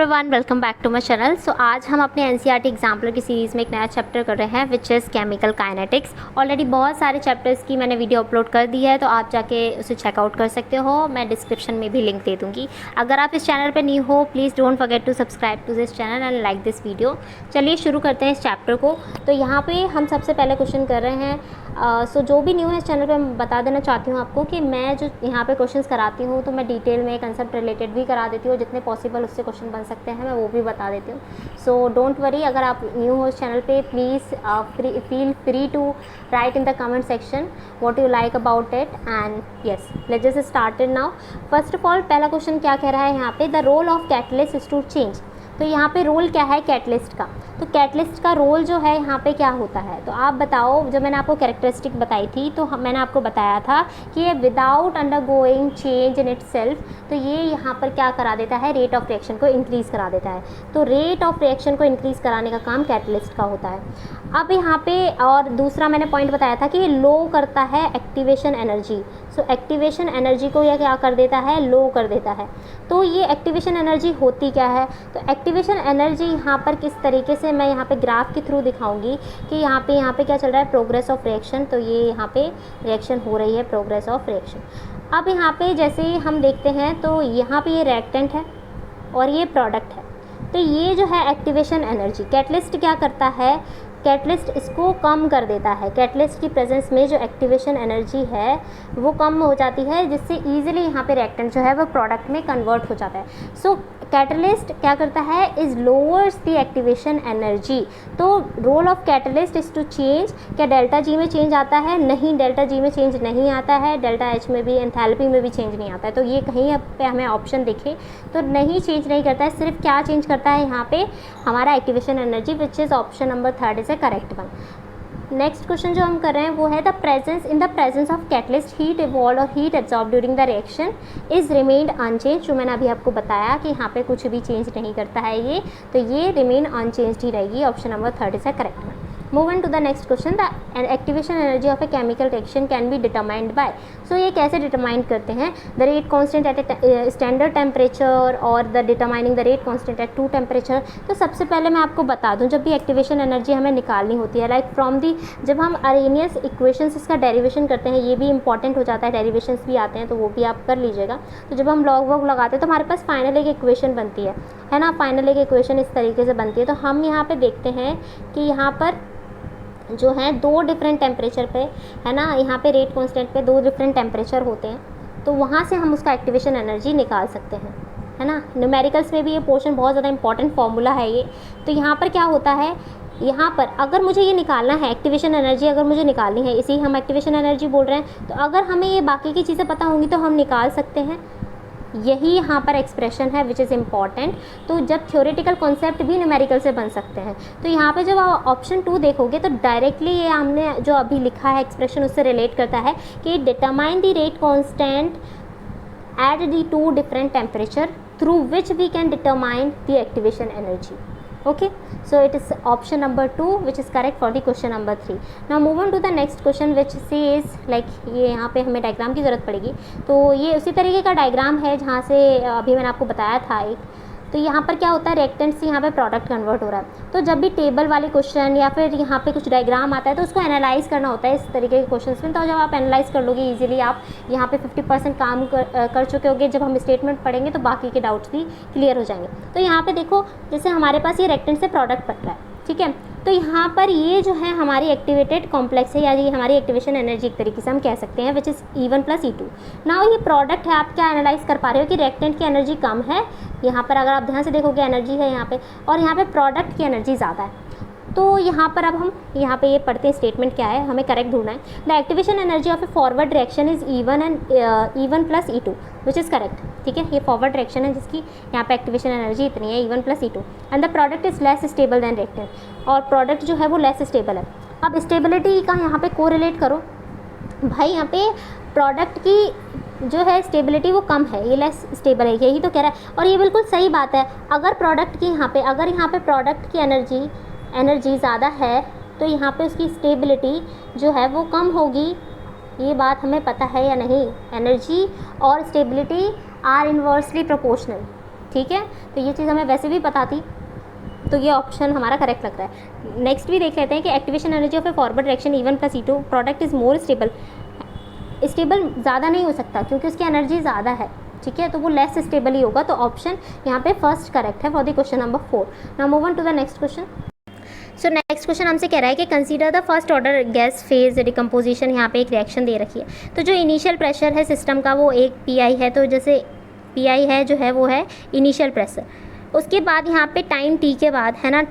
Everyone, welcome back to my channel. So आज हम अपने एनसीईआरटी एग्जाम्पलर की सीरीज़ में एक नया चैप्टर कर रहे हैं which is chemical kinetics. Already बहुत सारे चैप्टर्स की मैंने वीडियो अपलोड कर दी है, तो आप जाके उसे चेकआउट कर सकते हो। मैं डिस्क्रिप्शन में भी लिंक दे दूँगी। अगर आप इस चैनल पर न्यू हो, please don't forget to subscribe to this channel and like this video. चलिए शुरू करते हैं इस चैप्टर को। तो यहाँ पर हम सबसे पहले क्वेश्चन कर रहे हैं। सो जो भी न्यू है इस चैनल पे मैं बता देना चाहती हूँ आपको कि मैं जो यहाँ पे क्वेश्चंस कराती हूँ तो मैं डिटेल में कंसेप्ट रिलेटेड भी करा देती हूँ। जितने पॉसिबल उससे क्वेश्चन बन सकते हैं मैं वो भी बता देती हूँ। सो डोंट वरी, अगर आप न्यू हो इस चैनल पे please feel free to write in the comment section what you like about it. And yes, let's just started now. First of all, पहला क्वेश्चन क्या कह रहा है यहाँ पे, the role of catalyst is to change. तो यहाँ पे रोल क्या है कैटलिस्ट का, तो कैटलिस्ट का रोल जो है यहाँ पे क्या होता है, तो आप बताओ। जब मैंने आपको कैरेक्टरिस्टिक बताई थी तो मैंने आपको बताया था कि ये without undergoing change in itself, तो ये यहाँ पर क्या करा देता है, रेट ऑफ रिएक्शन को इंक्रीज़ करा देता है। तो रेट ऑफ रिएक्शन को इंक्रीज़ कराने का काम कैटलिस्ट का होता है। अब यहाँ पे और दूसरा मैंने पॉइंट बताया था कि ये लो करता है एक्टिवेशन एनर्जी। सो एक्टिवेशन एनर्जी को यह क्या कर देता है, लो कर देता है। तो ये एक्टिवेशन एनर्जी होती क्या है, तो एक्टिवेशन एनर्जी यहाँ पर किस तरीके से मैं यहाँ पे ग्राफ के थ्रू दिखाऊंगी कि यहाँ पे क्या चल रहा है, प्रोग्रेस ऑफ रिएक्शन। तो ये यहाँ पे रिएक्शन हो रही है, प्रोग्रेस ऑफ रिएक्शन। अब यहाँ पे जैसे ही हम देखते हैं तो यहाँ पे ये रिएक्टेंट है और ये प्रोडक्ट है। तो ये जो है एक्टिवेशन एनर्जी, कैटलिस्ट क्या करता है, कैटलिस्ट इसको कम कर देता है। कैटलिस्ट की प्रेजेंस में जो एक्टिवेशन एनर्जी है वो कम हो जाती है, जिससे ईजिली यहाँ पे रिएक्टेंट जो है वो प्रोडक्ट में कन्वर्ट हो जाता है। सो कैटलिस्ट क्या करता है, is lowers the activation energy. तो role of catalyst is to change. क्या डेल्टा जी में चेंज आता है, नहीं, डेल्टा जी में चेंज नहीं आता है। डेल्टा एच में भी, एंथैल्पी में भी चेंज नहीं आता है। तो ये कहीं पे हमें ऑप्शन दिखे तो नहीं, चेंज नहीं करता है। सिर्फ क्या चेंज करता है यहाँ पे, हमारा activation energy, which is option number 3 is a correct one. Next question जो हम कर रहे हैं वो है the presence of catalyst heat evolve और heat absorb during the reaction is remained unchanged. जो मैंने अभी आपको बताया कि यहाँ पे कुछ भी चेंज नहीं करता है ये, तो ये रिमेन अनचेंज्ड ही रहेगी। Option number 3 is a correct one. Move on to the next question, the activation energy of a chemical reaction can be determined by. So ये कैसे डिटरमाइन करते हैं, the rate constant at a standard temperature और the determining the rate constant at 2 temperature. तो सबसे पहले मैं आपको बता दूं, जब भी एक्टिवेशन एनर्जी हमें निकालनी होती है, लाइक फ्रॉम दी, जब हम अरेनियस इक्वेशंस इसका डेरिवेशन करते हैं, ये भी इंपॉर्टेंट हो जाता है, डेरिवेशंस भी आते हैं तो वो भी आप कर लीजिएगा। तो जब हम लॉग वॉग लगाते हैं तो हमारे पास फाइनल एक इक्वेशन बनती है ना, फाइनल एक इक्वेशन इस तरीके से बनती है। तो हम यहाँ पे देखते हैं कि यहाँ पर जो है 2 डिफरेंट टेम्परेचर पे, है ना, यहाँ पे रेट कांस्टेंट पे 2 डिफरेंट टेम्परेचर होते हैं, तो वहाँ से हम उसका एक्टिवेशन एनर्जी निकाल सकते हैं, है ना। न्यूमेरिकल्स में भी ये पोर्शन बहुत ज़्यादा इंपॉर्टेंट फॉर्मूला है ये। तो यहाँ पर क्या होता है, यहाँ पर अगर मुझे ये निकालना है एक्टिवेशन एनर्जी, अगर मुझे निकालनी है, इसी हम एक्टिवेशन एनर्जी बोल रहे हैं, तो अगर हमें ये बाकी की चीज़ें पता होंगी तो हम निकाल सकते हैं। यही यहाँ पर एक्सप्रेशन है विच इज़ इम्पॉर्टेंट। तो जब थ्योरेटिकल कॉन्सेप्ट भी न्यूमेरिकल से बन सकते हैं, तो यहाँ पे जब आप ऑप्शन 2 देखोगे तो डायरेक्टली ये हमने जो अभी लिखा है एक्सप्रेशन उससे रिलेट करता है कि determine the rate constant at the 2 different temperature through which we can determine the activation energy. Okay, so it is option number 2 which is correct for the question number 3. Now move on to the next question which says like, ये यहाँ पे हमें diagram की ज़रूरत पड़ेगी। तो ये उसी तरीके का डायग्राम है जहाँ से अभी मैंने आपको बताया था एक। तो यहाँ पर क्या होता है, रिएक्टेंट से यहाँ पे प्रोडक्ट कन्वर्ट हो रहा है। तो जब भी टेबल वाले क्वेश्चन या फिर यहाँ पे कुछ डायग्राम आता है तो उसको एनालाइज करना होता है इस तरीके के क्वेश्चंस में। तो जब आप एनालाइज कर लोगे इजीली, आप यहाँ पे 50% काम कर चुके होगे। जब हम स्टेटमेंट पढ़ेंगे तो बाकी के डाउट्स भी क्लियर हो जाएंगे। तो यहाँ पे देखो, जैसे हमारे पास ये रिएक्टेंट से प्रोडक्ट बन रहा है, ठीक है। तो यहाँ पर ये जो है हमारी एक्टिवेटेड कॉम्प्लेक्स है, या ये हमारी एक्टिवेशन एनर्जी एक तरीके से हम कह सकते हैं, which is E1 + E2। Now ये प्रोडक्ट है, आप क्या एनालाइज कर पा रहे हो कि रिएक्टेंट की एनर्जी कम है, यहाँ पर अगर आप ध्यान से देखोगे एनर्जी है यहाँ पे, और यहाँ पे प्रोडक्ट की एनर्जी ज़्यादा है। तो यहाँ पर अब हम यहाँ पे ये पढ़ते हैं स्टेटमेंट क्या है, हमें करेक्ट ढूंढना है। The activation energy of A forward reaction is E1 + E2 which is correct, ठीक है। ये फॉरवर्ड रिएक्शन है जिसकी यहाँ पे एक्टिवेशन एनर्जी इतनी है, E1 + E2, and the product is less stable then reactant, और प्रोडक्ट जो है वो लेस स्टेबल है। अब स्टेबिलिटी का यहाँ पे कोरिलेट करो भाई, यहाँ पे प्रोडक्ट की जो है स्टेबिलिटी वो कम है, ये लेस स्टेबल है, यही तो कह रहा है। और ये बिल्कुल सही बात है। अगर प्रोडक्ट की अगर यहाँ पे प्रोडक्ट की एनर्जी ज़्यादा है तो यहाँ पे उसकी स्टेबिलिटी जो है वो कम होगी। ये बात हमें पता है या नहीं, एनर्जी और स्टेबिलिटी आर इन्वर्सली प्रोपोर्शनल, ठीक है, तो ये चीज़ हमें वैसे भी पता थी, तो ये ऑप्शन हमारा करेक्ट लग रहा है। नेक्स्ट भी देख लेते हैं कि activation energy of A forward reaction E1 + E2 product is more stable. Stable ज़्यादा नहीं हो सकता क्योंकि उसकी एनर्जी ज़्यादा है, ठीक है, तो वो लेस स्टेबल ही होगा। तो ऑप्शन यहाँ पे फर्स्ट करेक्ट है for the question number 4। Now move on to the next question. So next question हमसे कह रहा है कि consider the first order gas phase decomposition. यहाँ पे एक रिएक्शन दे रखी है, तो जो इनिशियल प्रेशर है सिस्टम का वो एक PI है, तो जैसे PI है जो है वो है इनिशियल प्रेशर। उसके बाद यहाँ पे टाइम T के बाद है ना,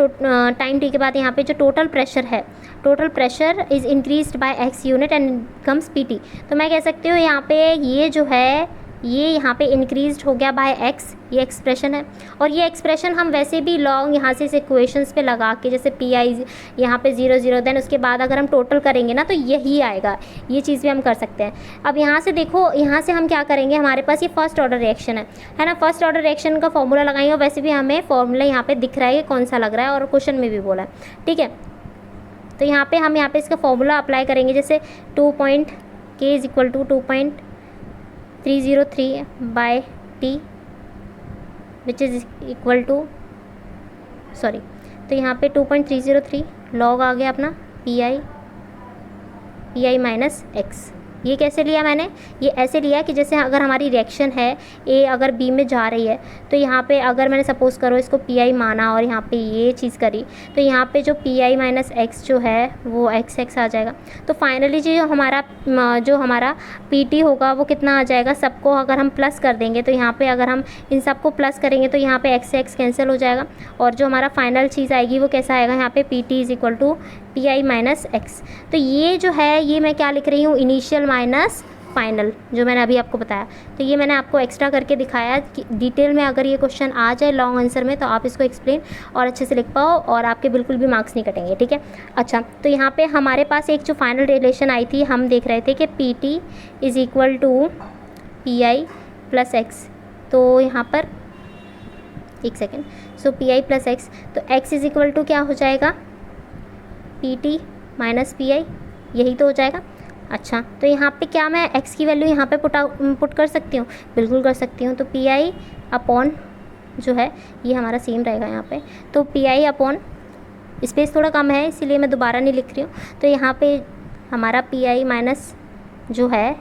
टाइम T के बाद यहाँ पे जो टोटल प्रेशर है, total pressure is increased by X unit and comes PT। तो मैं कह सकती हूँ यहाँ पे ये जो है ये यहाँ पे इंक्रीज्ड हो गया बाय X, ये एक्सप्रेशन है। और ये एक्सप्रेशन हम वैसे भी लॉन्ग यहाँ से इस इक्वेशंस पे लगा के, जैसे PI यहाँ पे 0 0 देन उसके बाद अगर हम टोटल करेंगे ना तो यही आएगा, ये चीज़ भी हम कर सकते हैं। अब यहाँ से देखो, यहाँ से हम क्या करेंगे, हमारे पास ये फर्स्ट ऑर्डर रिएक्शन है ना, फर्स्ट ऑर्डर रिएक्शन का फॉर्मूला लगाएंगे और वैसे भी हमें फॉर्मूला यहाँ पे दिख रहा है कि कौन सा लग रहा है और क्वेश्चन में भी बोला है, ठीक है। तो यहाँ पे हम इसका फॉर्मूला अप्लाई करेंगे, जैसे K = 2.303 by T which is equal to तो यहाँ पे 2.303 लॉग आ गया अपना PI माइनस X। ये कैसे लिया मैंने, ये ऐसे लिया कि जैसे अगर हमारी रिएक्शन है A अगर B में जा रही है, तो यहाँ पे अगर मैंने सपोज़ करो इसको PI माना और यहाँ पे ये चीज़ करी, तो यहाँ पे जो PI माइनस X जो है वो XX आ जाएगा। तो फाइनली जो हमारा PT होगा वो कितना आ जाएगा, सबको अगर हम प्लस कर देंगे तो यहाँ पे अगर हम इन सबको प्लस करेंगे तो यहाँ पे X से X कैंसिल हो जाएगा और जो हमारा फाइनल चीज़ आएगी वो कैसा आएगा, यहाँ पे PT = PI माइनस X। तो ये जो है ये मैं क्या लिख रही हूँ, इनिशियल माइनस फाइनल, जो मैंने अभी आपको बताया। तो ये मैंने आपको एक्स्ट्रा करके दिखाया कि डिटेल में अगर ये क्वेश्चन आ जाए लॉन्ग आंसर में तो आप इसको एक्सप्लेन और अच्छे से लिख पाओ और आपके बिल्कुल भी मार्क्स नहीं कटेंगे, ठीक है। अच्छा, तो यहाँ पे हमारे पास एक जो फाइनल रिलेशन आई थी, हम देख रहे थे कि PT = PI + X। तो यहाँ पर एक सेकेंड, सो PI + X, तो X = क्या हो जाएगा, PT माइनस PI, यही तो हो जाएगा। अच्छा, तो यहाँ पे क्या मैं X की वैल्यू यहाँ पे पुट कर सकती हूँ, बिल्कुल कर सकती हूँ। तो PI अपॉन जो है ये हमारा सेम रहेगा यहाँ पे, तो PI अपॉन, स्पेस थोड़ा कम है इसीलिए मैं दोबारा नहीं लिख रही हूँ। तो यहाँ पे हमारा PI माइनस जो है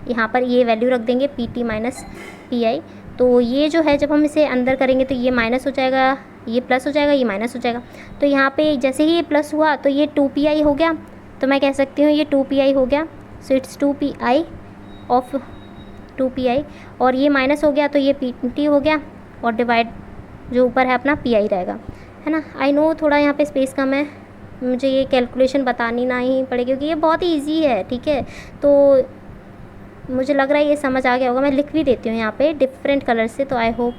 यहाँ पर ये वैल्यू रख देंगे PT माइनस PI। तो ये जो है जब हम इसे अंदर करेंगे तो ये माइनस हो जाएगा, ये प्लस हो जाएगा, ये माइनस हो जाएगा। तो यहाँ पे जैसे ही ये प्लस हुआ तो ये 2PI हो गया, तो मैं कह सकती हूँ ये 2PI हो गया। So it's 2PI of 2PI, और ये माइनस हो गया तो ये PT हो गया और डिवाइड जो ऊपर है अपना PI रहेगा, है ना। आई नो थोड़ा यहाँ पे स्पेस कम है, मुझे ये कैलकुलेशन बतानी ना ही पड़ेगी क्योंकि ये बहुत ही ईजी है, ठीक है। तो मुझे लग रहा है ये समझ आ गया होगा, मैं लिख भी देती हूँ यहाँ पे डिफरेंट कलर से। तो आई होप,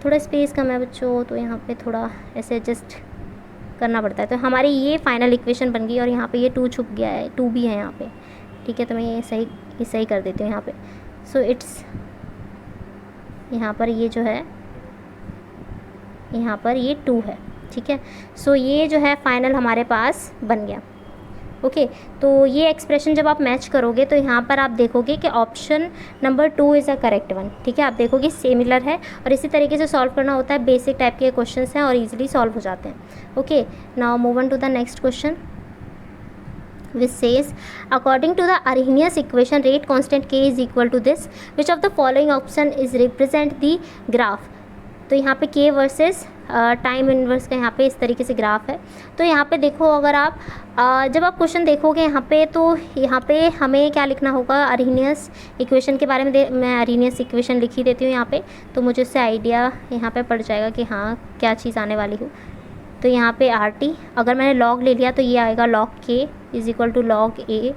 थोड़ा स्पेस कम है बच्चों, तो यहाँ पे थोड़ा ऐसे एडजस्ट करना पड़ता है। तो हमारी ये फाइनल इक्वेशन बन गई और यहाँ पे ये 2 छुप गया है, 2 भी है यहाँ पे, ठीक है। तो मैं ये सही कर देती हूँ यहाँ पे। सो इट्स यहाँ पर ये जो है यहाँ पर ये 2 है, ठीक है। सो ये जो है फाइनल हमारे पास बन गया, ओके। तो ये एक्सप्रेशन जब आप मैच करोगे तो यहाँ पर आप देखोगे कि option number 2 is a correct one, ठीक है। आप देखोगे सिमिलर है और इसी तरीके से सॉल्व करना होता है, बेसिक टाइप के क्वेश्चंस हैं और इजीली सॉल्व हो जाते हैं, okay. Now move on to the next question which says according to the Arrhenius equation rate constant K is equal to this, which of the following option is represent the graph। तो यहाँ पे K versus time inverse का यहाँ पे इस तरीके से graph है। तो यहाँ पे देखो, अगर आप जब आप क्वेश्चन देखोगे यहाँ पे, तो यहाँ पे हमें क्या लिखना होगा, अरहीनियस इक्वेशन के बारे में मैं अरहीनियस इक्वेशन लिख ही देती हूँ यहाँ पे, तो मुझे उससे आइडिया यहाँ पे पड़ जाएगा कि हाँ क्या चीज़ आने वाली हो। तो यहाँ पे RT अगर मैंने लॉग ले लिया तो ये आएगा log K = log A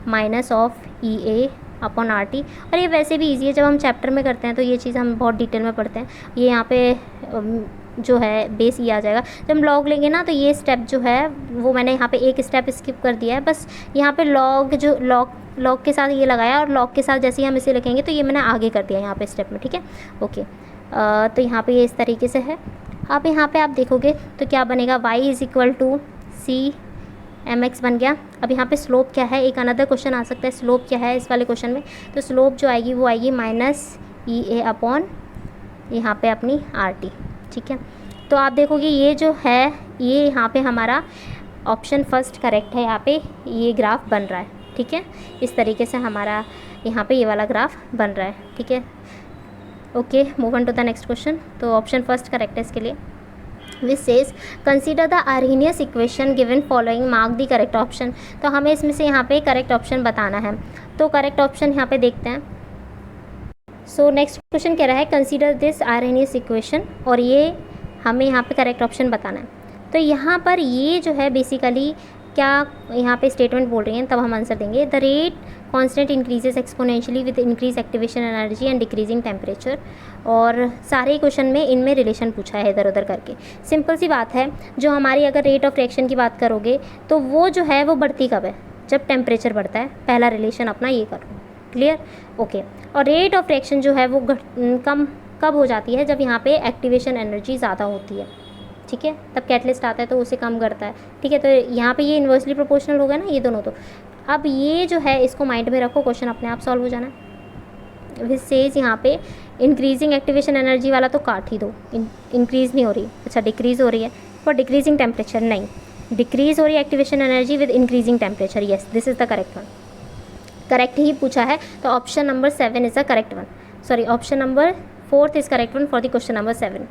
minus of EA upon RT। और ये वैसे भी ईजी है, जब हम चैप्टर में करते हैं तो ये चीज़ हम बहुत डिटेल में पढ़ते हैं। ये यहाँ पे जो है बेस ये आ जाएगा। जब हम लॉग लेंगे ना तो ये स्टेप जो है वो मैंने यहाँ पे एक स्टेप स्किप कर दिया है, बस यहाँ पे लॉग के साथ ये लगाया और लॉग के साथ जैसे ही हम इसे लिखेंगे तो ये मैंने आगे कर दिया यहाँ पे स्टेप में, ठीक है, ओके। तो यहाँ पे ये इस तरीके से है। अब यहाँ पे आप देखोगे तो क्या बनेगा, y = CMX बन गया। अब यहाँ पे स्लोप क्या है, एक अनदर क्वेश्चन आ सकता है, स्लोप क्या है इस वाले क्वेश्चन में। तो स्लोप जो आएगी वो आएगी -EA अपॉन यहाँ पे अपनी RT, ठीक है। तो आप देखोगे ये जो है ये यहाँ पे हमारा ऑप्शन फर्स्ट करेक्ट है, यहाँ पे ये ग्राफ बन रहा है, ठीक है। इस तरीके से हमारा यहाँ पे ये वाला ग्राफ बन रहा है, ठीक है। Okay, move on to the next question. तो ऑप्शन फर्स्ट करेक्ट है इसके लिए। Which says consider the Arrhenius equation given following, mark the correct option. तो हमें इसमें से यहाँ पे करेक्ट ऑप्शन बताना है, तो करेक्ट ऑप्शन यहाँ पे देखते हैं। सो नेक्स्ट क्वेश्चन कह रहा है कंसीडर दिस आर्हेनियस इक्वेशन, और ये हमें यहाँ पे करेक्ट ऑप्शन बताना है। तो यहाँ पर ये जो है बेसिकली क्या यहाँ पे स्टेटमेंट बोल रही हैं, तब हम आंसर देंगे। The rate constant increases exponentially with increase activation energy and decreasing temperature. और सारे क्वेश्चन में इनमें रिलेशन पूछा है इधर उधर करके। सिंपल सी बात है, जो हमारी अगर रेट ऑफ रिएक्शन की बात करोगे तो वो जो है वो बढ़ती कब है, जब टेम्परेचर बढ़ता है। पहला रिलेशन अपना ये करो, क्लियर, ओके। और रेट ऑफ रिएक्शन जो है वो कम कब हो जाती है, जब यहाँ पे एक्टिवेशन एनर्जी ज़्यादा होती है, ठीक है, तब कैटलिस्ट आता है तो उसे कम करता है, ठीक है। तो यहाँ पे ये इन्वर्सली प्रोपोर्शनल हो गया ना ये दोनों। तो अब ये जो है इसको माइंड में रखो, क्वेश्चन अपने आप सॉल्व हो जाना है। विच सेज यहाँ पे इंक्रीजिंग एक्टिवेशन एनर्जी वाला तो काट ही दो, इंक्रीज़ नहीं हो रही, अच्छा डिक्रीज़ हो रही है फॉर डिक्रीजिंग टेम्परेचर, नहीं, डिक्रीज़ हो रही है activation energy with increasing temperature, yes this is the correct one. Correct ही पूछा है, तो option number 7 is the correct one, sorry option number 4 is correct one for the question number 7।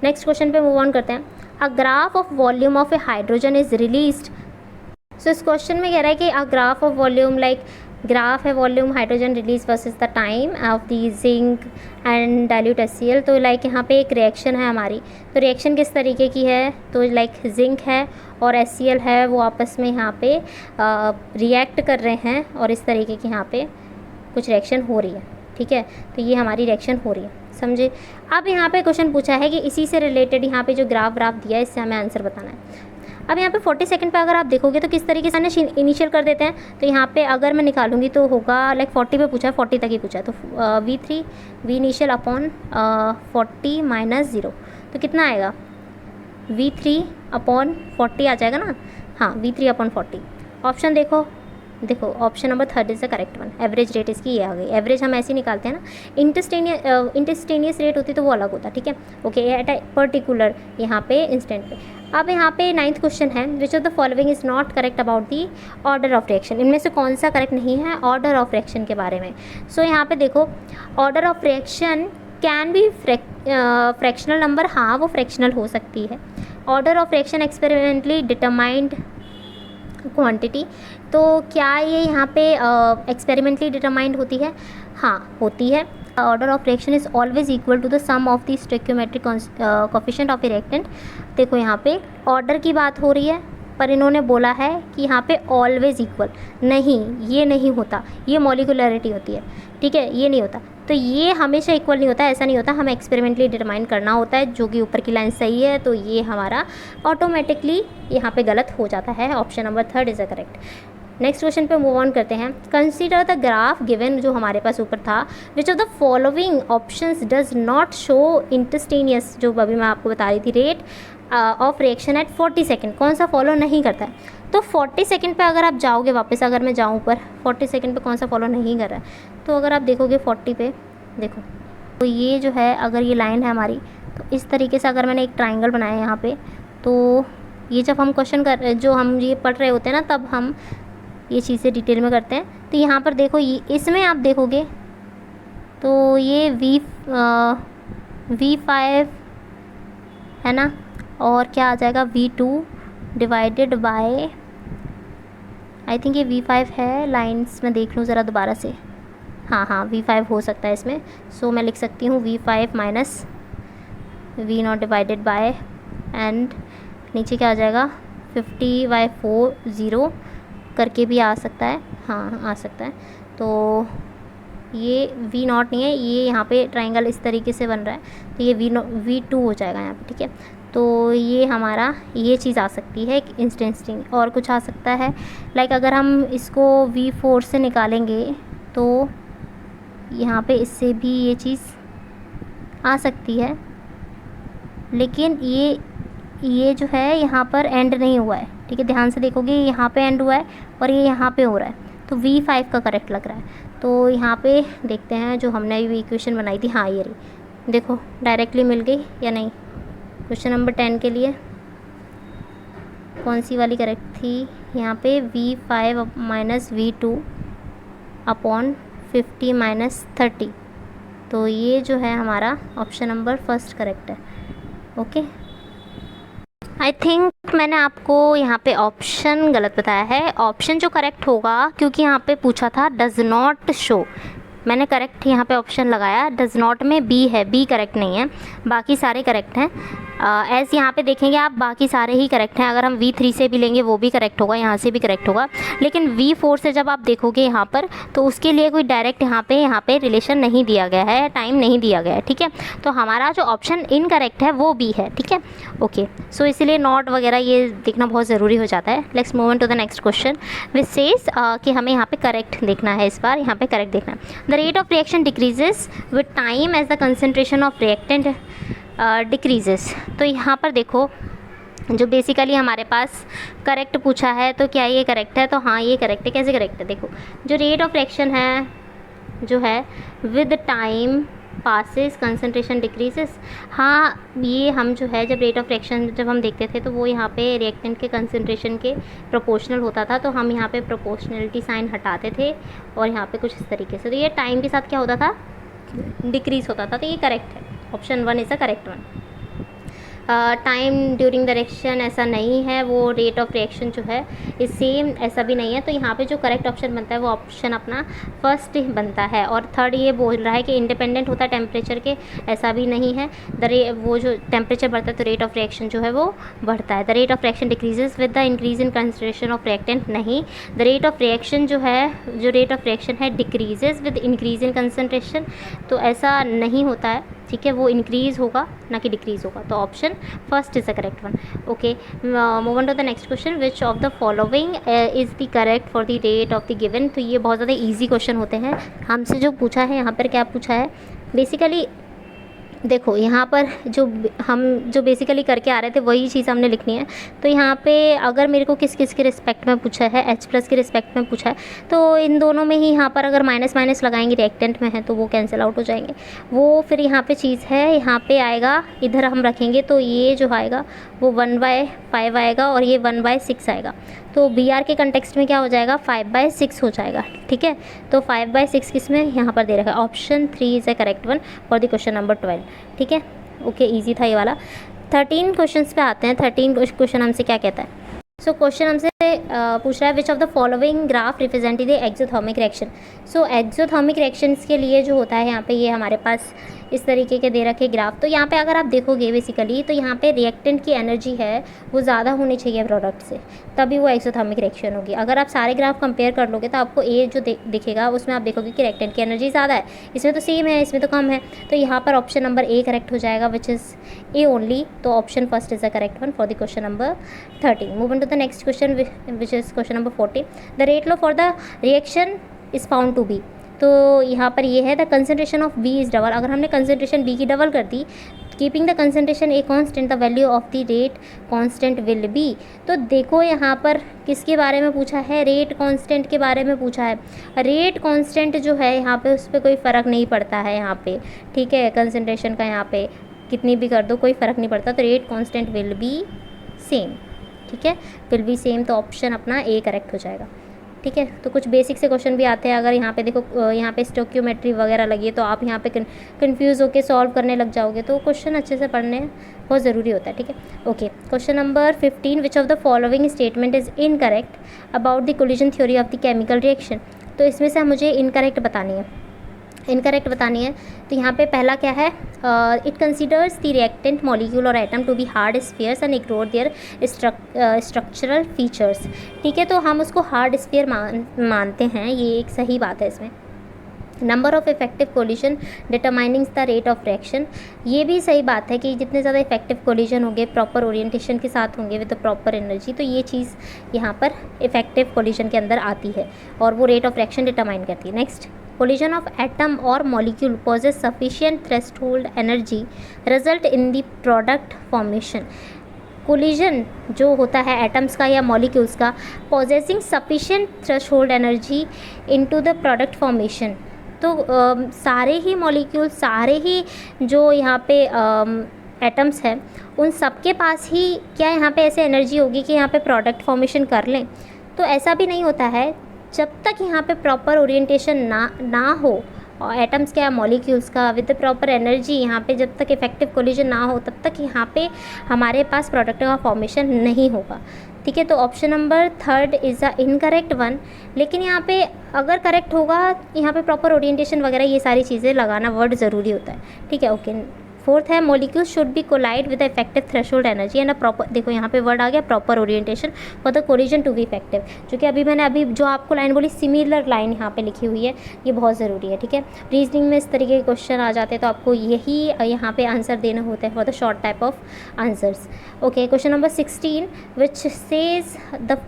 Next question पे move on करते हैं। A graph of volume of a hydrogen is released. So इस question में कह रहा है कि a graph of volume, like graph है volume hydrogen release versus the time of the zinc and dilute HCl। तो लाइक यहाँ पे एक रिएक्शन है हमारी, तो रिएक्शन किस तरीके की है, तो लाइक जिंक है और HCl है, वो आपस में यहाँ पे रिएक्ट कर रहे हैं और इस तरीके की यहाँ पे कुछ रिएक्शन हो रही है, ठीक है। तो ये हमारी रिएक्शन हो रही है, समझे। अब यहाँ पे क्वेश्चन पूछा है कि इसी से रिलेटेड यहाँ पे जो ग्राफ दिया है इससे हमें आंसर बताना है। अब यहाँ पे 40 सेकंड पे अगर आप देखोगे तो किस तरीके से ना इनिशियल कर देते हैं। तो यहाँ पे अगर मैं निकालूंगी तो होगा लाइक 40 पे पूछा है, 40 तक ही पूछा है, तो V3 V initial upon 40 minus 0, तो कितना आएगा, V3 अपॉन 40 आ जाएगा ना, हाँ V3 अपॉन 40। ऑप्शन देखो option number 3 is the correct one. Average rate इसकी ये आ गई, एवरेज हम ऐसे ही निकालते हैं ना, इंस्टेंटेनियस रेट होती तो वो अलग होता, ठीक है, ओके, एट अ पर्टिकुलर यहाँ पे इंस्टेंट पे। अब यहाँ पे 9th क्वेश्चन है, विच of the following is not correct about the order of reaction. इनमें से कौन सा करेक्ट नहीं है ऑर्डर ऑफ रिएक्शन के बारे में। सो यहाँ पे देखो, order of reaction can B fractional number, हाँ वो फ्रैक्शनल हो सकती है। Order of reaction experimentally determined quantity, तो क्या ये यहाँ पे एक्सपेरिमेंटली डिटरमाइंड होती है, हाँ होती है। Order of reaction is always equal to the sum of the stoichiometric coefficient of a reactant. देखो यहाँ पे ऑर्डर की बात हो रही है, पर इन्होंने बोला है कि यहाँ पे ऑलवेज इक्वल, नहीं ये नहीं होता, ये मॉलिक्यूलरिटी होती है, ठीक है, ये नहीं होता। तो ये हमेशा इक्वल नहीं होता, ऐसा नहीं होता, हमें एक्सपेरिमेंटली डिटरमाइन करना होता है, जो कि ऊपर की लाइन सही है, तो ये हमारा ऑटोमेटिकली यहाँ पे गलत हो जाता है। Option number 3 is the correct. Next question पे मूव ऑन करते हैं। कंसीडर द ग्राफ गिवन, जो हमारे पास ऊपर था, विच of the following options does not show instantaneous, जो अभी मैं आपको बता रही थी, rate of reaction at 40 second, कौन सा फॉलो नहीं करता है। तो 40 सेकेंड पे अगर आप जाओगे वापस, अगर मैं जाऊँ ऊपर 40 सेकेंड पे कौन सा फॉलो नहीं कर रहा है, तो अगर आप देखोगे 40 पे देखो, तो ये जो है अगर ये लाइन है हमारी, तो इस तरीके से अगर मैंने एक ट्राइंगल बनाया है यहाँ पे, तो ये जब हम क्वेश्चन कर, जो हम ये पढ़ रहे होते हैं ना, तब हम ये चीज़ें डिटेल में करते हैं। तो यहाँ पर देखो, ये इसमें आप देखोगे तो ये V5 है ना, और क्या आ जाएगा V2 divided by, I think ये V5 है, लाइंस में देख लूँ ज़रा दोबारा से, हाँ V5 हो सकता है इसमें। सो मैं लिख सकती हूँ V5 minus V0 divided by, and नीचे क्या आ जाएगा 50/4 0 करके भी आ सकता है, हाँ आ सकता है। तो ये V0 नहीं है, ये यहाँ पे ट्राइंगल इस तरीके से बन रहा है, तो ये V2 हो जाएगा यहाँ पे, ठीक है। तो ये हमारा ये चीज़ आ सकती है इंस्टेंटिंग, और कुछ आ सकता है लाइक अगर हम इसको V4 से निकालेंगे तो यहाँ पे इससे भी ये चीज़ आ सकती है, लेकिन ये जो है यहाँ पर एंड नहीं हुआ है, ठीक है, ध्यान से देखोगे यहाँ पे एंड हुआ है और ये यहाँ पे हो रहा है, तो V5 का करेक्ट लग रहा है। तो यहाँ पे देखते हैं जो हमने अभी इक्वेशन बनाई थी, हाँ ये रही देखो डायरेक्टली मिल गई या नहीं। क्वेश्चन नंबर 10 के लिए कौन सी वाली करेक्ट थी? यहाँ पे V5 minus V2 upon 50 minus 30, तो ये जो है हमारा ऑप्शन नंबर फर्स्ट करेक्ट है। ओके, आई थिंक मैंने आपको यहाँ पे ऑप्शन गलत बताया है। ऑप्शन जो करेक्ट होगा, क्योंकि यहाँ पे पूछा था डज नॉट शो, मैंने करेक्ट यहाँ पे ऑप्शन लगाया। डज नॉट में बी है, बी करेक्ट नहीं है, बाकी सारे करेक्ट हैं। एस यहाँ पे देखेंगे आप, बाकी सारे ही करेक्ट हैं। अगर हम V3 से भी लेंगे वो भी करेक्ट होगा, यहाँ से भी करेक्ट होगा। लेकिन V4 से जब आप देखोगे यहाँ पर, तो उसके लिए कोई डायरेक्ट यहाँ पे रिलेशन नहीं दिया गया है, टाइम नहीं दिया गया है, ठीक है। तो हमारा जो ऑप्शन इनकरेक्ट है वो बी है, ठीक है। ओके, सो इसीलिए नॉट वगैरह ये देखना बहुत ज़रूरी हो जाता है। Let's move on to the next question which says कि हमें यहाँ पे करेक्ट देखना है, इस बार यहाँ पे करेक्ट देखना है। The rate of reaction decreases with time as the concentration of reactant decreases. तो यहाँ पर देखो, जो बेसिकली हमारे पास करेक्ट पूछा है, तो क्या ये करेक्ट है? तो हाँ ये करेक्ट है। कैसे करेक्ट है? देखो, जो रेट ऑफ रिएक्शन है जो है with time passes concentration decreases, हाँ ये हम जो है जब रेट ऑफ रिएक्शन जब हम देखते थे तो वो यहाँ पे रिएक्टेंट के कंसनट्रेशन के प्रोपोर्शनल होता था, तो हम यहाँ पे प्रोपोर्शनलिटी साइन हटाते थे और यहाँ पे कुछ इस तरीके से, तो ये टाइम के साथ क्या होता था? डिक्रीज होता था। तो ये करेक्ट है, option 1 is the correct one. Time during the reaction ऐसा नहीं है, वो रेट ऑफ रिएक्शन जो है इस सेम ऐसा भी नहीं है। तो यहाँ पे जो करेक्ट ऑप्शन बनता है वो ऑप्शन अपना फर्स्ट बनता है। और थर्ड ये बोल रहा है कि इंडिपेंडेंट होता है टेम्परेचर के, ऐसा भी नहीं है। वो जो टेम्परेचर बढ़ता है तो रेट ऑफ रिएक्शन जो है वो बढ़ता है। The rate of reaction decreases with the increase in concentration of reactant, नहीं। द रेट ऑफ रिएक्शन जो है, जो रेट ऑफ रिएक्शन है decreases with increase in concentration, तो ऐसा नहीं होता है, ठीक है। वो इंक्रीज़ होगा ना कि डिक्रीज़ होगा। तो option first is the correct one. Okay, move on to the next question, which of the following is the correct for the rate of the given. तो ये बहुत ज़्यादा इजी क्वेश्चन होते हैं। हमसे जो पूछा है यहाँ पर, क्या पूछा है बेसिकली, देखो यहाँ पर हम जो बेसिकली करके आ रहे थे वही चीज़ हमने लिखनी है। तो यहाँ पे अगर मेरे को किस किस के रिस्पेक्ट में पूछा है, H+ के रिस्पेक्ट में पूछा है, तो इन दोनों में ही यहाँ पर अगर माइनस माइनस लगाएंगे रिएक्टेंट में है तो वो कैंसिल आउट हो जाएंगे। वो फिर यहाँ पे चीज़ है, यहाँ पे आएगा, इधर हम रखेंगे तो ये जो आएगा वो 1/5 आएगा और ये 1/6 आएगा। तो BR के कंटेक्स्ट में क्या हो जाएगा? 5/6 हो जाएगा, ठीक है। तो 5/6 किस में यहाँ पर दे रखा है? Option 3 is the correct one for the question number 12, ठीक है। ओके, इजी था ये वाला। 13 क्वेश्चंस पे आते हैं। 13 क्वेश्चन हमसे क्या कहता है? सो क्वेश्चन हमसे पूछ रहा है विच of the following graph represent the exothermic reaction. So exothermic reactions के लिए जो होता है यहाँ पे, ये हमारे पास इस तरीके के दे रखे ग्राफ। तो यहाँ पे अगर आप देखोगे बेसिकली, तो यहाँ पे रिएक्टेंट की एनर्जी है वो ज़्यादा होनी चाहिए प्रोडक्ट से, तभी वो एक्सोथर्मिक रिएक्शन होगी। अगर आप सारे ग्राफ कंपेयर कर लोगे तो आपको ए जो दिखेगा उसमें आप देखोगे कि रिएक्टेंट की एनर्जी ज़्यादा है, इसमें तो सेम है, इसमें तो कम है। तो यहाँ पर ऑप्शन नंबर ए करेक्ट हो जाएगा, विच इज़ ए ओनली। तो option first is the correct one for the question number 13। Move on to the next question which is question number 14। The rate law for the reaction is found to be. तो यहाँ पर ये है the concentration of B is double. अगर हमने concentration B की double कर दी, keeping the concentration A constant, the value of the rate constant will be. तो देखो यहाँ पर किसके बारे में पूछा है? रेट कांस्टेंट के बारे में पूछा है। रेट कांस्टेंट जो है यहाँ पे उस पर कोई फ़र्क नहीं पड़ता है यहाँ पे, ठीक है। कंसनट्रेशन का यहाँ पे कितनी भी कर दो कोई फ़र्क नहीं पड़ता। तो rate constant will be same, ठीक है, विल बी सेम। तो ऑप्शन अपना ए करेक्ट हो जाएगा, ठीक है। तो कुछ बेसिक से क्वेश्चन भी आते हैं। अगर यहाँ पे देखो, यहाँ पे स्टोक्योमेट्री वगैरह लगी है तो आप यहाँ पे कंफ्यूज होकर सॉल्व करने लग जाओगे, तो क्वेश्चन अच्छे से पढ़ने बहुत ज़रूरी होता है, ठीक है। Okay, question number 15, which of the following statement is incorrect about the collision theory of the chemical reaction. तो इसमें से मुझे इनकरेक्ट बतानी है, इनकरेक्ट बतानी है। तो यहाँ पे पहला क्या है? It considers the reactant molecule और atom to be hard spheres and ignore their structural features, ठीक है। तो हम उसको हार्ड स्फीयर मानते हैं, ये एक सही बात है इसमें। Number of effective collision determining the rate of reaction, ये भी सही बात है कि जितने ज़्यादा इफेक्टिव कोलिजन होंगे, प्रॉपर ओरिएंटेशन के साथ होंगे विद प्रॉपर एनर्जी, तो ये चीज़ यहाँ पर इफेक्टिव कोलिजन के अंदर आती है और वो रेट ऑफ रिएक्शन डिटरमाइन करती है। Next, collision of atom or molecule possess sufficient threshold energy result in the product formation। Collision जो होता है एटम्स का या मॉलिक्यूल्स का, possessing sufficient threshold energy into the product formation, तो सारे ही मॉलिक्यूल, सारे ही जो यहाँ पे एटम्स हैं, उन सब के पास ही क्या यहाँ पे ऐसे एनर्जी होगी कि यहाँ पे प्रोडक्ट फॉर्मेशन कर लें? तो ऐसा भी नहीं होता है। जब तक यहाँ पे प्रॉपर ओरिएंटेशन ना हो और एटम्स क्या मॉलिक्यूल्स का विद प्रॉपर एनर्जी, यहाँ पे जब तक इफेक्टिव कोलिजन ना हो तब तक यहाँ पे हमारे पास प्रोडक्ट का फॉर्मेशन नहीं होगा। ठीक है, तो option number 3 is the incorrect one. लेकिन यहाँ पे अगर करेक्ट होगा, यहाँ पे प्रॉपर ओरिएंटेशन वगैरह ये सारी चीज़ें लगाना वर्ड ज़रूरी होता है। ठीक है, ओके। 4th है molecule should be collide with effective threshold energy and a proper, देखो यहाँ पे वर्ड आ गया proper orientation for the collision to be effective, जो कि मैंने जो आपको लाइन बोली सिमिलर लाइन यहाँ पे लिखी हुई है, ये बहुत ज़रूरी है। ठीक है, रीजनिंग में इस तरीके के क्वेश्चन आ जाते हैं तो आपको यही यहाँ पे आंसर देना होता है for the short type of answers. Okay, question number 16 which says the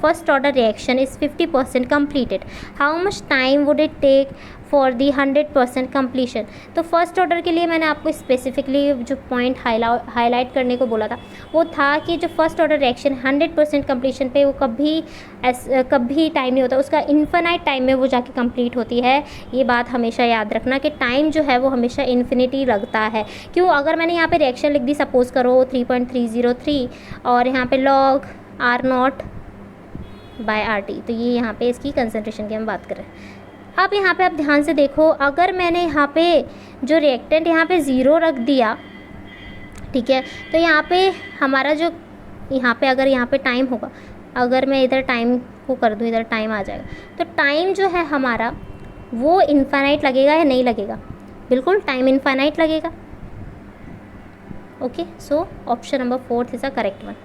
first order reaction is 50% completed. How much time would it take for the 100% completion? तो फर्स्ट ऑर्डर के लिए मैंने आपको स्पेसिफिकली जो पॉइंट हाईलाइट करने को बोला था वो था कि जो फर्स्ट ऑर्डर रिएक्शन 100% कंप्लीशन पे वो कभी टाइम नहीं होता, उसका इन्फिनाइट टाइम में वो जाके कंप्लीट होती है। ये बात हमेशा याद रखना कि टाइम जो है वो हमेशा इन्फिनिटी लगता है। क्यों? अगर मैंने यहाँ पे रिएक्शन लिख दी सपोज़ करो 3.303 और यहाँ पे log R0 बाय RT, तो ये यहाँ पे इसकी कंसंट्रेशन की हम बात कर रहे हैं। अब यहाँ पे आप ध्यान से देखो, अगर मैंने यहाँ पे जो रिएक्टेंट यहाँ पे 0 रख दिया, ठीक है, तो यहाँ पे हमारा जो यहाँ पे अगर यहाँ पे टाइम होगा, अगर मैं इधर टाइम को कर दूँ, इधर टाइम आ जाएगा, तो टाइम जो है हमारा वो इनफाइनाइट लगेगा या नहीं लगेगा? बिल्कुल टाइम इनफाइनाइट लगेगा। Okay, so option number 4 is a correct one.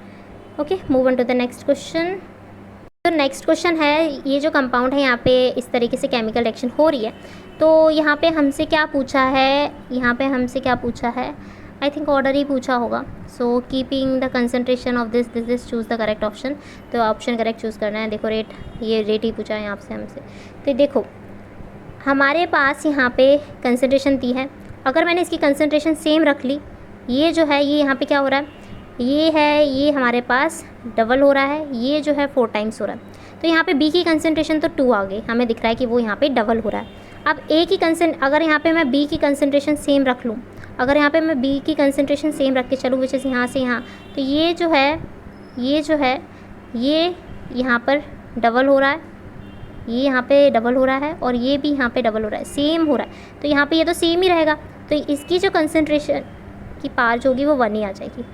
Okay, move on to the next question. तो नेक्स्ट क्वेश्चन है, ये जो कंपाउंड है यहाँ पे इस तरीके से केमिकल रिएक्शन हो रही है, तो यहाँ पे हमसे क्या पूछा है? यहाँ पे हमसे क्या पूछा है? आई थिंक ऑर्डर ही पूछा होगा। So keeping the concentration of this choose the correct option. तो ऑप्शन करेक्ट चूज़ करना है। देखो रेट, ये रेट ही पूछा है यहाँ से हमसे। तो देखो हमारे पास यहाँ पे कंसंट्रेशन दी है, अगर मैंने इसकी कंसंट्रेशन सेम रख ली, ये जो है ये यहाँ पे क्या हो रहा है, ये है, ये हमारे पास डबल हो रहा है, ये जो है 4 टाइम्स हो रहा है। तो यहाँ पे B की कंसंट्रेशन तो 2 आ गई, हमें दिख रहा है कि वो यहाँ पे डबल हो रहा है। अब A की अगर यहाँ पे मैं B की कंसंट्रेशन सेम रख लूँ, अगर यहाँ पे मैं B की कंसंट्रेशन सेम रख के चलूँ विच इज़ यहाँ से यहाँ, तो ये जो है ये यहाँ पर डबल हो रहा है, ये यहाँ पे डबल हो रहा है और ये भी यहाँ पे डबल हो रहा है, सेम हो रहा है। तो यहाँ पे ये तो सेम ही रहेगा, तो इसकी जो कंसंट्रेशन की पार जो होगी वो 1 ही आ जाएगी।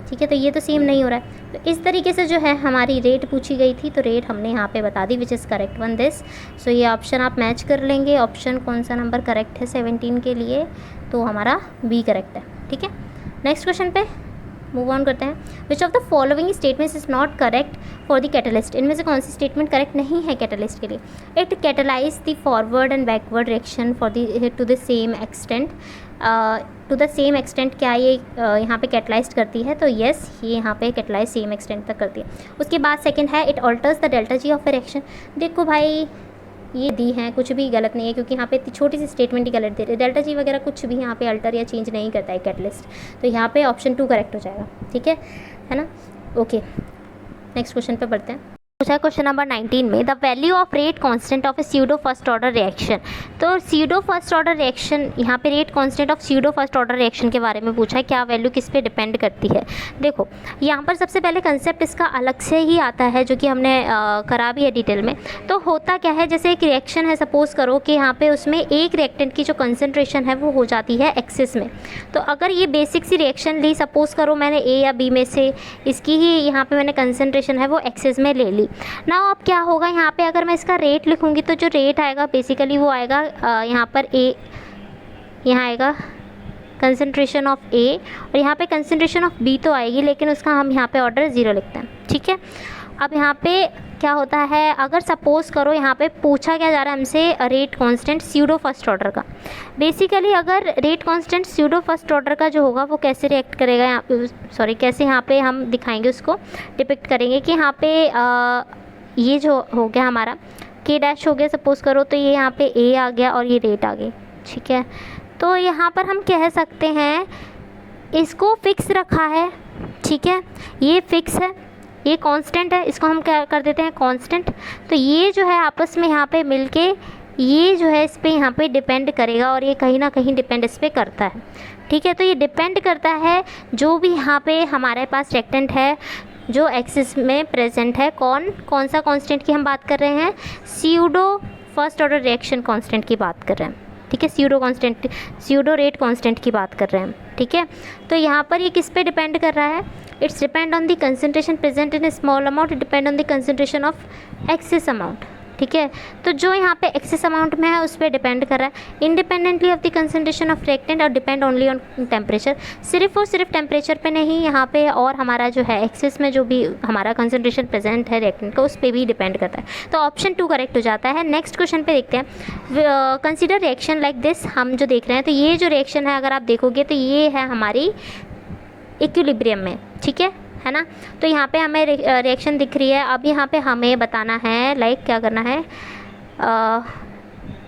ठीक है, तो ये तो सेम नहीं हो रहा है। तो इस तरीके से जो है हमारी रेट पूछी गई थी, तो रेट हमने यहाँ पे बता दी which is correct one this. So ये ऑप्शन आप मैच कर लेंगे। ऑप्शन कौन सा नंबर करेक्ट है 17 के लिए? तो हमारा B करेक्ट है। ठीक है, नेक्स्ट क्वेश्चन पे मूव ऑन करते हैं। विच of the following statements is not correct for the catalyst? इनमें से कौन सी स्टेटमेंट करेक्ट नहीं है कैटलिस्ट के लिए? It catalyse the forward and backward reaction for the to the same extent. To the same extent क्या ये यहाँ पे कैटलाइज करती है? तो येस, ये यहाँ पे कैटलाइज सेम एक्सटेंट तक करती है। उसके बाद सेकंड है it alters the delta G of reaction. देखो भाई ये दी हैं, कुछ भी गलत नहीं है क्योंकि यहाँ पे छोटी सी स्टेटमेंट ही गलत दे रही है। डेल्टा जी वगैरह कुछ भी यहाँ पे अल्टर या चेंज नहीं करता है कैटलिस्ट, तो यहाँ पे ऑप्शन 2 करेक्ट हो जाएगा। ठीक है ना? ओके, नेक्स्ट क्वेश्चन पे बढ़ते हैं। पूछा क्वेश्चन नंबर 19 में the value of rate constant of A pseudo first order reaction. तो स्यूडो फर्स्ट ऑर्डर रिएक्शन, यहाँ पे rate constant of pseudo first order reaction के बारे में पूछा है, क्या वैल्यू किस पे डिपेंड करती है? देखो यहाँ पर सबसे पहले कंसेप्ट इसका अलग से ही आता है जो कि हमने करा भी है डिटेल में। तो होता क्या है, जैसे एक रिएक्शन है, सपोज़ करो कि यहाँ पे उसमें एक रिएक्टेंट की जो कंसनट्रेशन है वो हो जाती है एक्सेस में। तो अगर ये बेसिक सी रिएक्शन ली, सपोज़ करो मैंने A या B में से इसकी ही यहाँ पे मैंने कंसनट्रेशन है वो एक्सेस में ले ली ना। अब क्या होगा यहाँ पे, अगर मैं इसका रेट लिखूँगी तो जो रेट आएगा बेसिकली वो आएगा यहाँ पर यहाँ आएगा कंसंट्रेशन ऑफ A और यहाँ पे कंसंट्रेशन ऑफ B तो आएगी, लेकिन उसका हम यहाँ पे ऑर्डर 0 लिखते हैं। ठीक है, अब यहाँ पे क्या होता है, अगर सपोज़ करो यहाँ पे पूछा क्या जा रहा है हमसे rate constant pseudo first order का। बेसिकली अगर rate constant pseudo first order का जो होगा वो कैसे रिएक्ट करेगा, यहाँ पे सॉरी कैसे यहाँ पे हम दिखाएंगे, उसको डिपिक्ट करेंगे कि यहाँ पे ये जो हो गया हमारा K डैश हो गया सपोज़ करो, तो ये यहाँ पे A आ गया और ये रेट आ गई। ठीक है, तो यहाँ पर हम कह सकते हैं इसको फिक्स रखा है। ठीक है, ये फिक्स है, ये कांस्टेंट है, इसको हम क्या कर देते हैं कांस्टेंट। तो ये जो है आपस में यहाँ पे मिलके ये जो है इस पे यहाँ पे डिपेंड करेगा और ये कहीं ना कहीं डिपेंड इस पे करता है, ठीक है। तो ये डिपेंड करता है जो भी यहाँ पे हमारे पास रिएक्टेंट है जो एक्सिस में प्रेजेंट है, कौन सा कांस्टेंट की हम बात कर रहे हैं, pseudo first order reaction constant की बात कर रहे हैं, ठीक है, स्यूडो रेट कांस्टेंट की बात कर रहे हैं, ठीक है। तो यहाँ पर ये किस पे डिपेंड कर रहा है, it's depend on the concentration present in small amount, depend on the concentration of excess amount, ठीक है। तो जो यहाँ पे एक्सेस अमाउंट में है उस पर डिपेंड कर रहा है independently of the concentration of reactant और डिपेंड ओनली ऑन टेम्परेचर, सिर्फ और सिर्फ टेम्परेचर पे नहीं यहाँ पे, और हमारा जो है एक्सेस में जो भी हमारा कंसंट्रेशन प्रेजेंट है रिएक्टेंट का उस पर भी डिपेंड करता है। तो ऑप्शन 2 करेक्ट हो जाता है। नेक्स्ट क्वेश्चन पे देखते हैं, कंसिडर रिएक्शन लाइक दिस। हम जो देख रहे हैं तो ये जो रिएक्शन है अगर आप देखोगे तो ये है हमारी इक्विलिब्रियम में, ठीक है ना। तो यहाँ पे हमें रिएक्शन दिख रही है। अब यहाँ पे हमें बताना है लाइक क्या करना है,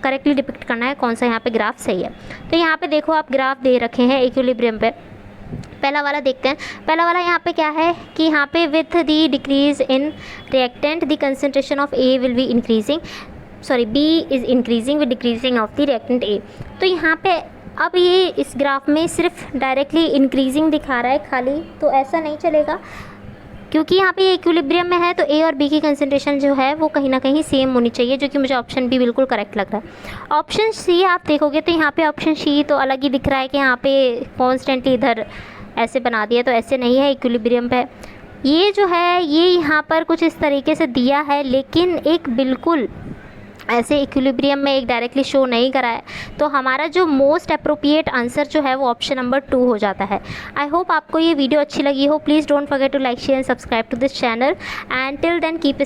करेक्टली डिपिक्ट करना है कौन सा यहाँ पे ग्राफ सही है। तो यहाँ पे देखो आप ग्राफ दे रखे हैं इक्विलिब्रियम पे। पहला वाला देखते हैं। पहला वाला यहाँ पे क्या है कि यहाँ पे with the decrease in reactant the concentration of A will be increasing, sorry B is increasing with decreasing of the reactant A. तो यहाँ पे अब ये इस ग्राफ में सिर्फ डायरेक्टली इंक्रीजिंग दिखा रहा है खाली, तो ऐसा नहीं चलेगा क्योंकि यहाँ पे इक्विलिब्रियम में है। तो ए और बी की कंसंट्रेशन जो है वो कहीं ना कहीं सेम होनी चाहिए, जो कि मुझे ऑप्शन बी बिल्कुल करेक्ट लग रहा है। ऑप्शन सी आप देखोगे तो यहाँ पे ऑप्शन सी तो अलग ही दिख रहा है कि यहाँ पे कॉन्स्टेंटली इधर ऐसे बना दिया, तो ऐसे नहीं है, इक्विलिब्रियम पे ये जो है ये यहाँ पर कुछ इस तरीके से दिया है, लेकिन एक बिल्कुल ऐसे इक्विलिब्रियम में एक डायरेक्टली शो नहीं करा है। तो हमारा जो मोस्ट अप्रोप्रिएट आंसर जो है वो ऑप्शन नंबर 2 हो जाता है। आई होप आपको ये वीडियो अच्छी लगी हो। Please don't forget to like share and subscribe to this channel and till then keep